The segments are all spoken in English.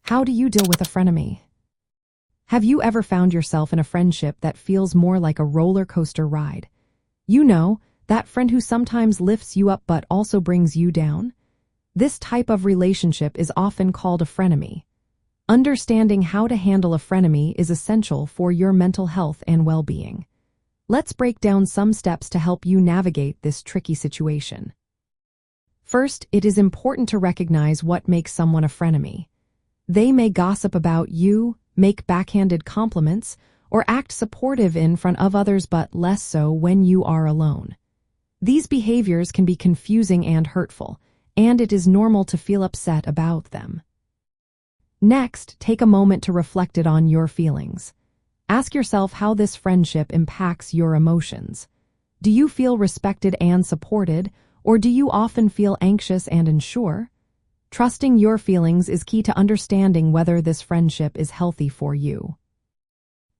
How do you deal with a frenemy? Have you ever found yourself in a friendship that feels more like a roller coaster ride? You know, that friend who sometimes lifts you up but also brings you down? This type of relationship is often called a frenemy. Understanding how to handle a frenemy is essential for your mental health and well-being. Let's break down some steps to help you navigate this tricky situation. First, it is important to recognize what makes someone a frenemy. They may gossip about you, make backhanded compliments, or act supportive in front of others but less so when you are alone. These behaviors can be confusing and hurtful, and it is normal to feel upset about them. Next, take a moment to reflect on your feelings. Ask yourself how this friendship impacts your emotions. Do you feel respected and supported, or do you often feel anxious and unsure? Trusting your feelings is key to understanding whether this friendship is healthy for you.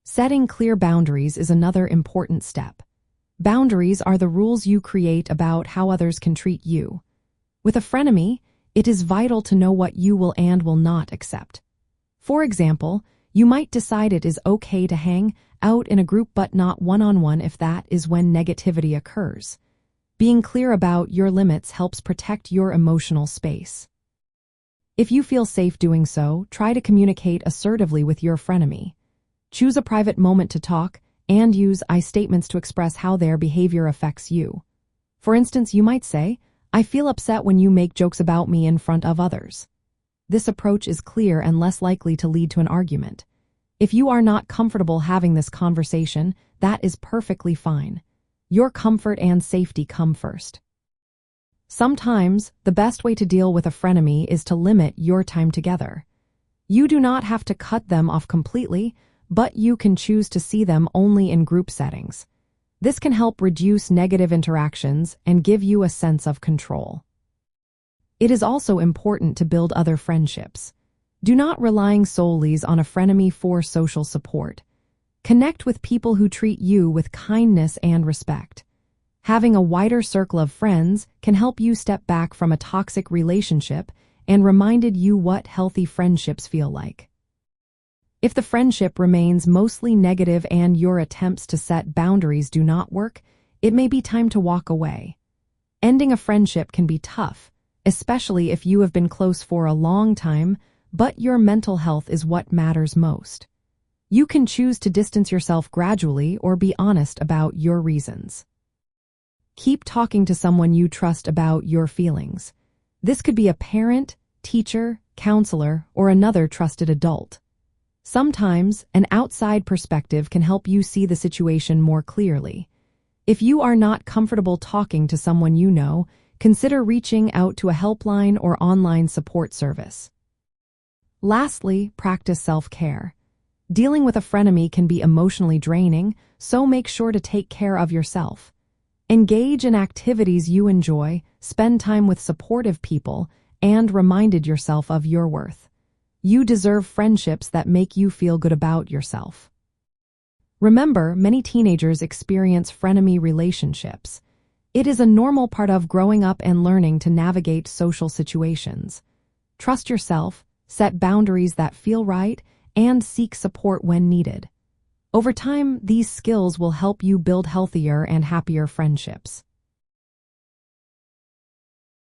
Setting clear boundaries is another important step. Boundaries are the rules you create about how others can treat you. With a frenemy, it is vital to know what you will and will not accept. For example, you might decide it is okay to hang out in a group but not one-on-one if that is when negativity occurs. Being clear about your limits helps protect your emotional space. If you feel safe doing so, try to communicate assertively with your frenemy. Choose a private moment to talk and use I statements to express how their behavior affects you. For instance, you might say, "I feel upset when you make jokes about me in front of others." This approach is clear and less likely to lead to an argument. If you are not comfortable having this conversation, that is perfectly fine. Your comfort and safety come first. Sometimes, the best way to deal with a frenemy is to limit your time together. You do not have to cut them off completely, but you can choose to see them only in group settings. This can help reduce negative interactions and give you a sense of control. It is also important to build other friendships. Do not rely solely on a frenemy for social support. Connect with people who treat you with kindness and respect. Having a wider circle of friends can help you step back from a toxic relationship and reminded you what healthy friendships feel like. If the friendship remains mostly negative and your attempts to set boundaries do not work, it may be time to walk away. Ending a friendship can be tough, especially if you have been close for a long time, but your mental health is what matters most. You can choose to distance yourself gradually or be honest about your reasons. Keep talking to someone you trust about your feelings. This could be a parent, teacher, counselor, or another trusted adult. Sometimes, an outside perspective can help you see the situation more clearly. If you are not comfortable talking to someone you know, consider reaching out to a helpline or online support service. Lastly, practice self-care. Dealing with a frenemy can be emotionally draining, so make sure to take care of yourself. Engage in activities you enjoy, spend time with supportive people, and reminded yourself of your worth. You deserve friendships that make you feel good about yourself. Remember, many teenagers experience frenemy relationships. It is a normal part of growing up and learning to navigate social situations. Trust yourself, set boundaries that feel right, and seek support when needed. Over time, these skills will help you build healthier and happier friendships.